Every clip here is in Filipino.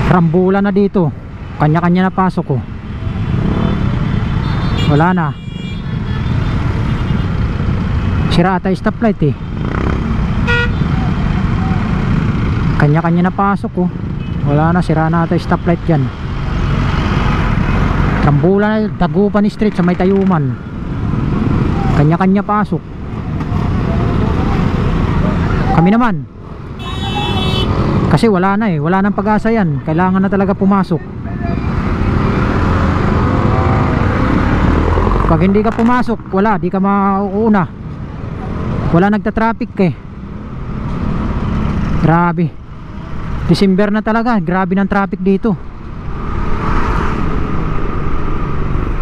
Rambulan na dito. Kanya-kanya na pasok ko. Wala na. Sira ata yung stoplight eh. Kanya-kanya na pasok ko. Wala na, sira na ata yung stoplight dyan. Rambulan na, Dagupan Street sa may Tayuman. Kanya-kanya pasok. Kami naman, kasi wala na eh, wala nang pag-asa yan. Kailangan na talaga pumasok. Pag hindi ka pumasok, wala, di ka mauuna. Wala nagta-traffic eh. Grabe. December na talaga, grabe ng traffic dito.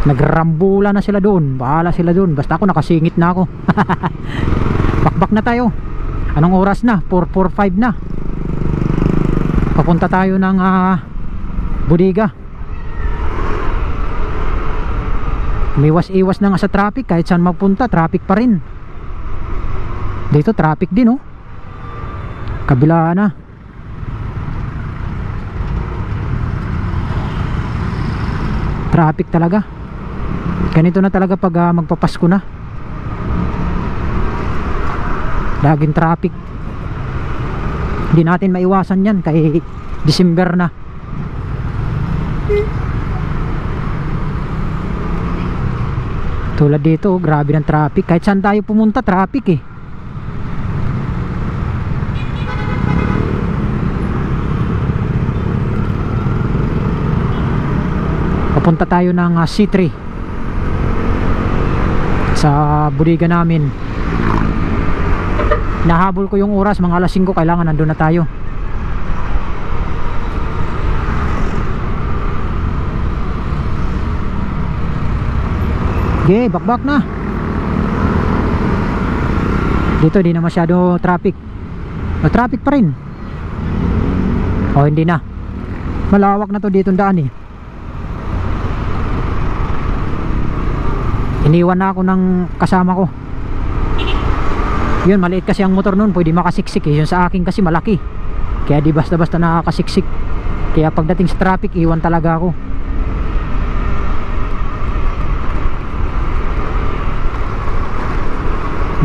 Nagrambula na sila doon. Bahala sila doon, basta ako nakasingit na ako. Bakbak na tayo. Anong oras na? 4:45 na. Papunta tayo ng Budiga. Umiwas-iwas na nga sa traffic. Kahit saan mapunta, traffic pa rin. Dito traffic din oh. Kabila na. Traffic talaga. Ganito na talaga pag magpapasko na. Laging traffic. Hindi natin maiwasan yan kay December na. Tulad dito, grabe ng traffic. Kahit saan tayo pumunta, traffic eh. Papunta tayo ng C3 sa Budiga namin. Nahabol ko yung oras, mga alas 5, kailangan nandun na tayo. Okay, bakbak na. Dito di na masyado traffic. O, traffic pa rin. O, hindi na. Malawak na to dito ang daan eh. Iniwan na ako ng kasama ko. Yun, maliit kasi ang motor nun, pwede makasiksik eh. Yung sa akin kasi malaki, kaya di basta-basta nakakasiksik. Kaya pagdating sa traffic, iwan talaga ako.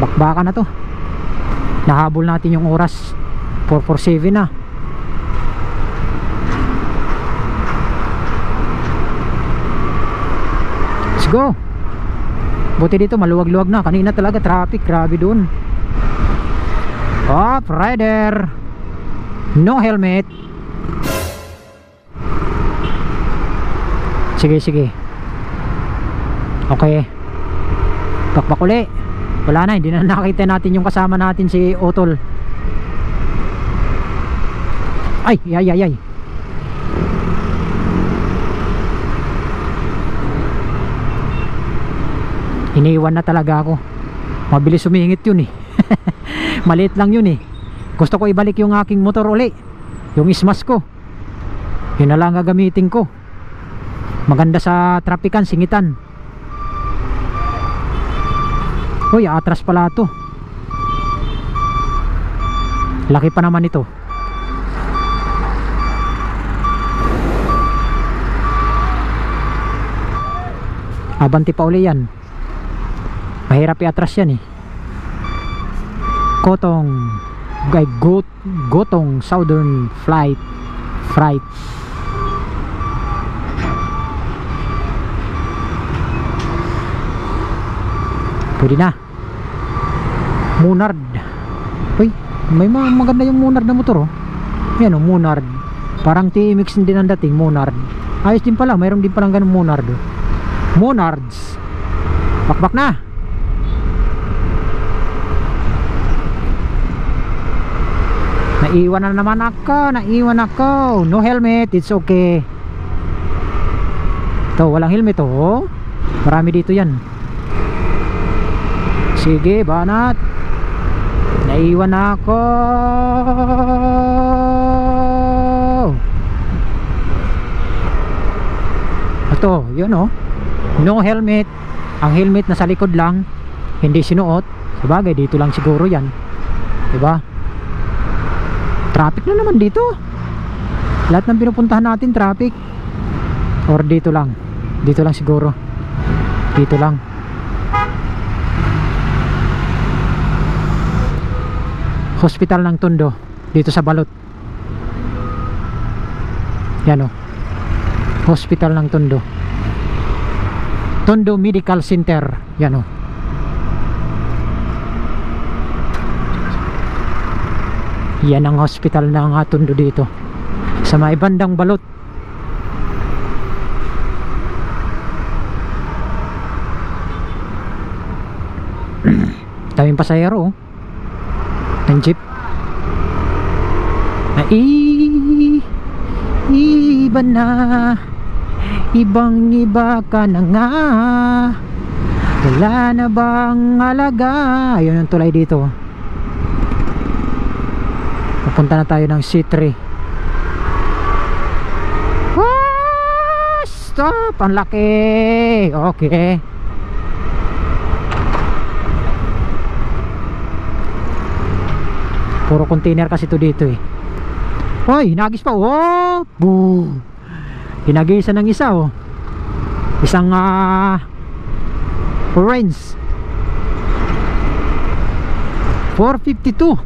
Bakbakan na to. Nahabol natin yung oras. 4:47 na. Let's go. Buti dito maluwag-luwag na. Kanina talaga traffic, grabe dun. Off rider, no helmet. Sige, sige. Okay. Bakbak uli. Wala na, hindi na nakita natin yung kasama natin si Otol. Ay, ay, ay, ay. Iniwan na talaga ako. Mabilis sumingit yun eh. Maliit lang yun eh. Gusto ko ibalik yung aking motor uli, yung Smash ko. Yun na lang gagamitin ko. Maganda sa trapikan, singitan. Uy, atras pala to. Laki pa naman ito. Abanti pa uli yan. Mahirap i-atras yan eh. Gotong Gotong Southern Flight pwede na. Munard. Uy, may maganda yung Munard na motor oh. Yan oh, Munard. Parang TMX din ang dating, Munard. Ayos din pala, mayroon din palang ganun Munard oh. Munards. Bakbak na. Naiwan na naman ako. No helmet, it's okay. Ito, walang helmet oh. Marami dito yan. Sige, banat. Naiwan na ako. Ito, yun oh. No helmet. Ang helmet nasa likod lang, hindi sinuot. Sabagay, dito lang siguro yan. Diba? Traffic na naman dito. Lahat ng pinupuntahan natin traffic. Or dito lang. Dito lang siguro. Dito lang. Hospital ng Tondo. Dito sa Balot. Yan o. Hospital ng Tondo. Tondo Medical Center. Yan o. Yan ang hospital ng Tondo dito. Sa may bandang Balot. Daming pasahero oh. Ng jeep. Iba na. Ibang iba ka na nga. Wala na bang alaga. Ayun yung tulay dito. Pupunta na tayo ng C3. Stop! Ang laki! Okay. Puro container kasi ito dito eh. Hoy, nagis pa. Oh! Boom! Ginagisa ng isa oh. Isang orange 452.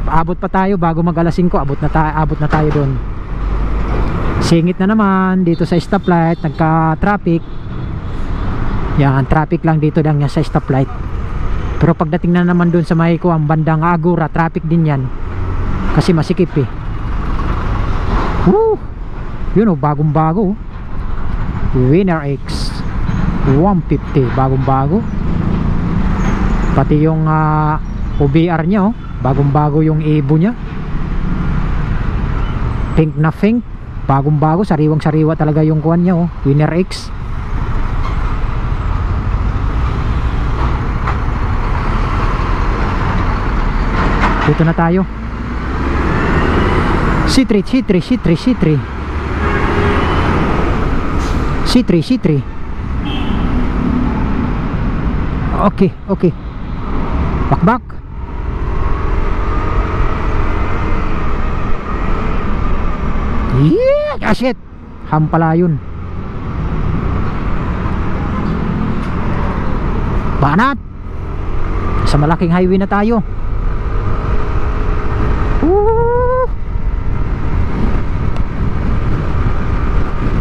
Abot pa tayo bago mag alas 5. Abot na tayo doon. Singit na naman dito sa stoplight. Nagka traffic. Yan, traffic lang dito lang yan sa stoplight. Pero pagdating na naman doon sa may ang bandang Agora, traffic din yan. Kasi masikip eh. Woo! Yun oh, bagong bago. Winner X 150, bagong bago. Pati yung OBR nya oh, bagong bago yung Evo nya. Pink na pink, bagong bago, sariwang sariwa talaga yung kuwan nya oh, Winner X. Dito na tayo. C3. Okay. Bakbak. Yeah, ah, shit. Hampala yun. Banat. Sa malaking highway na tayo.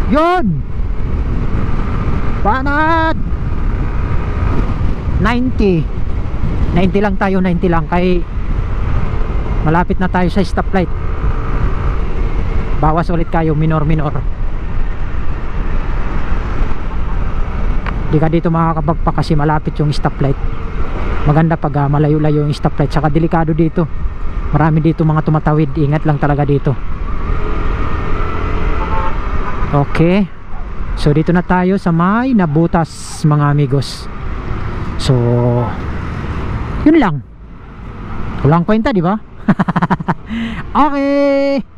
Yun. Banat. 90 lang tayo, 90 lang. Kay malapit na tayo sa stoplight. Bawas ulit kayo, minor. Di ka dito makakabagpa kasi malapit yung stoplight. Maganda pag malayo-layo yung stoplight. Saka delikado dito. Marami dito mga tumatawid. Ingat lang talaga dito. Okay. So dito na tayo sa may Nabutas mga amigos. So yun lang. Walang kwenta, di ba? Okay.